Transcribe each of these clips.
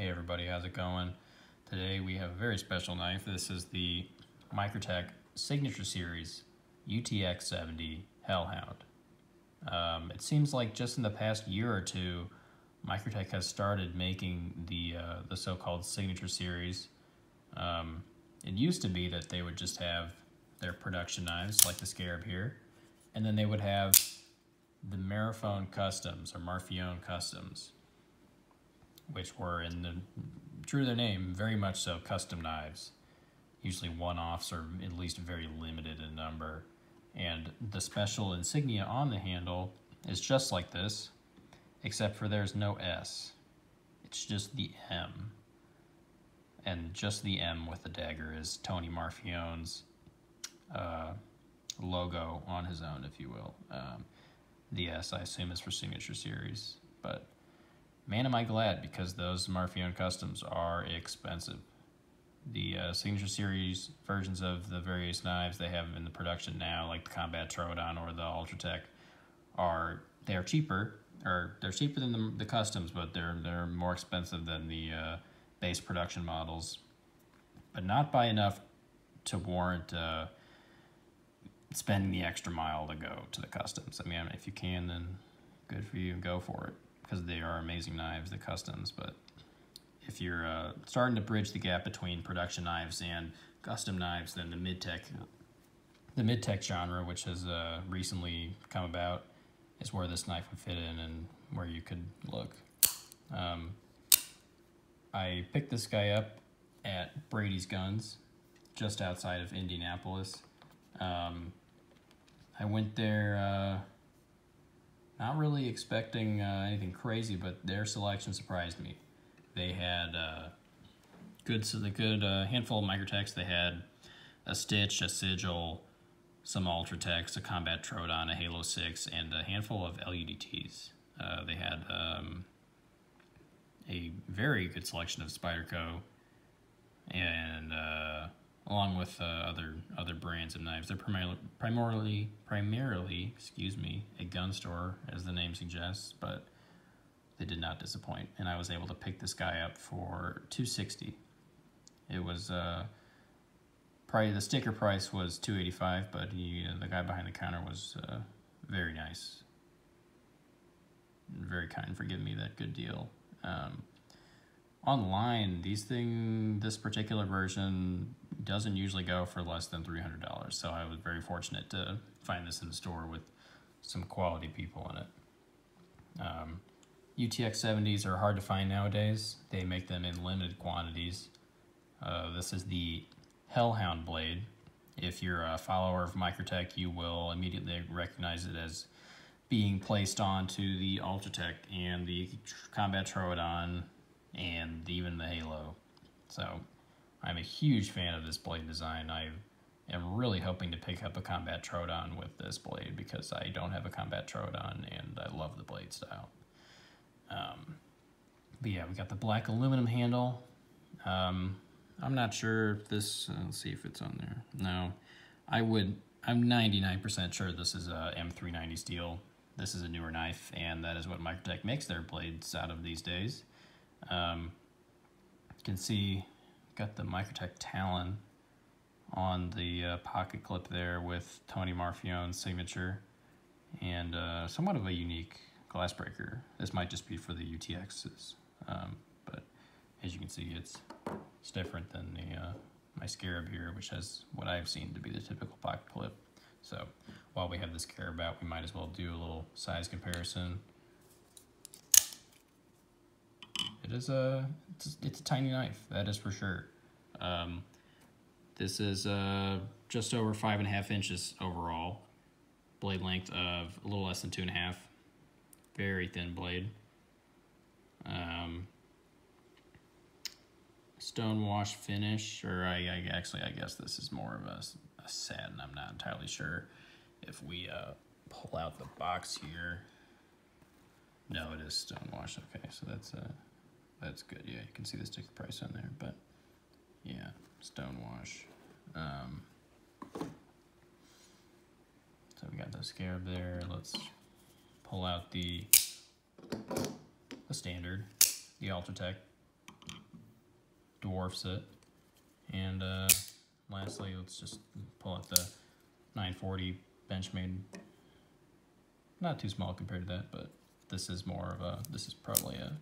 Hey everybody, how's it going? Today we have a very special knife. This is the Microtech Signature Series UTX-70 Hellhound. It seems like just in the past year or two, Microtech has started making the so-called Signature Series. It used to be that they would just have their production knives, like the Scarab here, and then they would have the Marfone Customs, or Marfone Customs, which were, true to their name, very much so custom knives. Usually one-offs or at least very limited in number. And the special insignia on the handle is just like this, except for there's no S. It's just the M. And just the M with the dagger is Tony Marfione's logo on his own, if you will. The S, I assume, is for Signature Series, but man, am I glad, because those Marfone Customs are expensive. The Signature Series versions of the various knives they have in the production now, like the Combat Troodon or the Ultratech, they're cheaper, or they're cheaper than the Customs, but they're more expensive than the base production models, but not by enough to warrant spending the extra mile to go to the Customs. I mean, if you can, then good for you, go for it, because they are amazing knives, the Customs. But if you're starting to bridge the gap between production knives and custom knives, then the mid-tech genre, which has recently come about, is where this knife would fit in and where you could look. I picked this guy up at Brady's Guns, just outside of Indianapolis. I went there not really expecting anything crazy, but their selection surprised me. They had a good handful of Microtechs. They had a Stitch, a Sigil, some Ultratechs, a Combat Troodon, a Halo 6, and a handful of LUDTs. They had a very good selection of Spyderco, and along with other brands of knives. They're primarily, excuse me, a gun store, as the name suggests, but they did not disappoint, and I was able to pick this guy up for $260. It was probably the sticker price was $285, but the guy behind the counter was very nice, very kind for giving me that good deal. Online, this particular version doesn't usually go for less than $300, so I was very fortunate to find this in the store with some quality people in it. UTX-70s are hard to find nowadays. They make them in limited quantities. This is the Hellhound Blade. If you're a follower of Microtech, you will immediately recognize it as being placed onto the Ultratech and the Combat Troodon and even the Halo. So I'm a huge fan of this blade design. I am really hoping to pick up a Combat Troodon with this blade, because I don't have a Combat Troodon and I love the blade style. But yeah, we got the black aluminum handle. I'm not sure if this, let's see if it's on there. No, I'm 99% sure this is a M390 steel. This is a newer knife, and that is what Microtech makes their blades out of these days. You can see, got the Microtech Talon on the pocket clip there with Tony Marfione's signature, and somewhat of a unique glass breaker. This might just be for the UTXs, but as you can see, it's different than my Scarab here, which has what I've seen to be the typical pocket clip. So while we have the Scarab out, we might as well do a little size comparison. It's a tiny knife, that is for sure. This is just over 5.5 inches overall. Blade length of a little less than 2.5. Very thin blade. Stonewash finish, or I guess this is more of a satin. I'm not entirely sure. If we pull out the box here, no, it is stonewash. Okay, so that's good. Yeah, you can see the sticker price on there, but yeah, stonewash. So we got the Scarab there. Let's pull out the standard, the Ultratech. dwarfs it. And lastly, let's just pull out the 940 Benchmade. Not too small compared to that, but this is more of a, this is probably a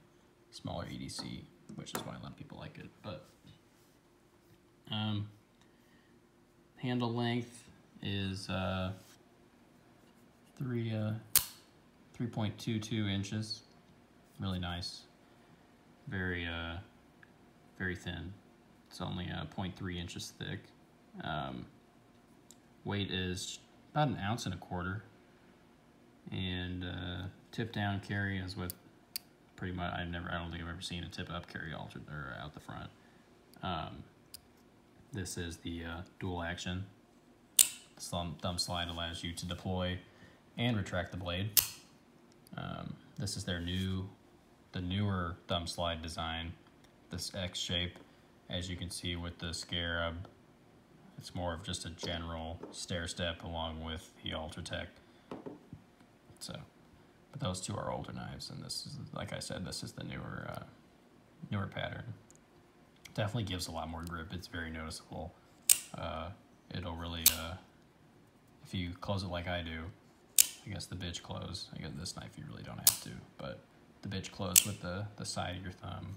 smaller EDC, which is why a lot of people like it. But handle length is 3.22 inches. Really nice. Very very thin. It's only 0.3 inches thick. Weight is about 1.25 ounces. And tip down carry is with pretty much, I don't think I've ever seen a tip up carry altered or out the front. This is the dual action. Thumb slide allows you to deploy and retract the blade. This is their newer thumb slide design. This X shape, as you can see with the scarab, it's more of just a general stair step along with the Ultratech. So, but those two are older knives, and this is, like I said, this is the newer pattern. Definitely gives a lot more grip. It's very noticeable. It'll really, if you close it like I do, I guess the bitch close. I guess this knife you really don't have to, but the bitch close with the side of your thumb,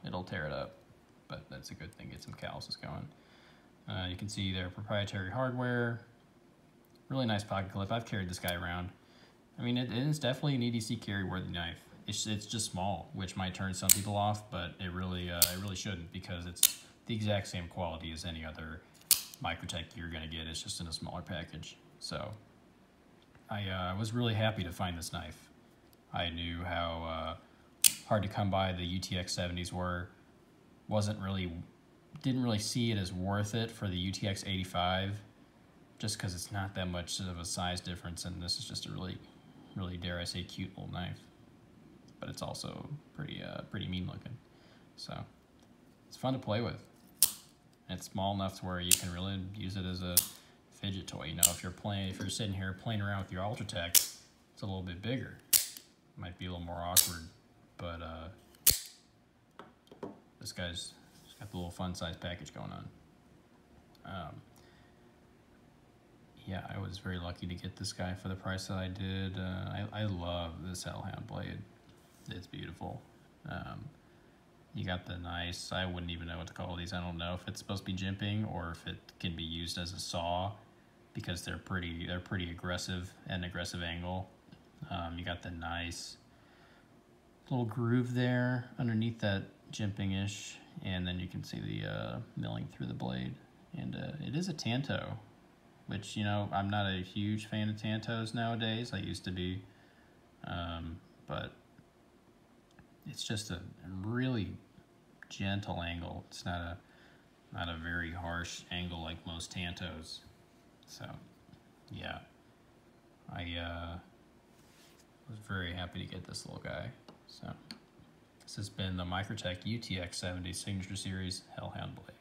it'll tear it up. But that's a good thing. Get some calluses going. You can see their proprietary hardware. Really nice pocket clip. I've carried this guy around. I mean, it is definitely an EDC carry-worthy knife. It's just small, which might turn some people off, but it really shouldn't, because it's the exact same quality as any other Microtech you're gonna get. It's just in a smaller package. So I was really happy to find this knife. I knew how hard to come by the UTX-70s were. Didn't really see it as worth it for the UTX-85, just because it's not that much of a size difference, and this is just a really, dare I say, cute little knife. But it's also pretty mean looking. So it's fun to play with. And it's small enough to where you can really use it as a fidget toy. You know, if you're sitting here playing around with your Ultratech, it's a little bit bigger. Might be a little more awkward, but this guy's got the little fun size package going on. Yeah, I was very lucky to get this guy for the price that I did. I love this Hellhound Blade. It's beautiful. You got the nice, I wouldn't even know what to call these. I don't know if it's supposed to be jimping or if it can be used as a saw, because they're pretty aggressive at an aggressive angle. You got the nice little groove there underneath that jimping-ish, and then you can see the milling through the blade. And it is a Tanto, which, you know, I'm not a huge fan of Tantos nowadays. I used to be, but it's just a really gentle angle. It's not a very harsh angle like most Tantos. So, yeah, I was very happy to get this little guy. So, this has been the Microtech UTX-70 Signature Series Hellhound Blade.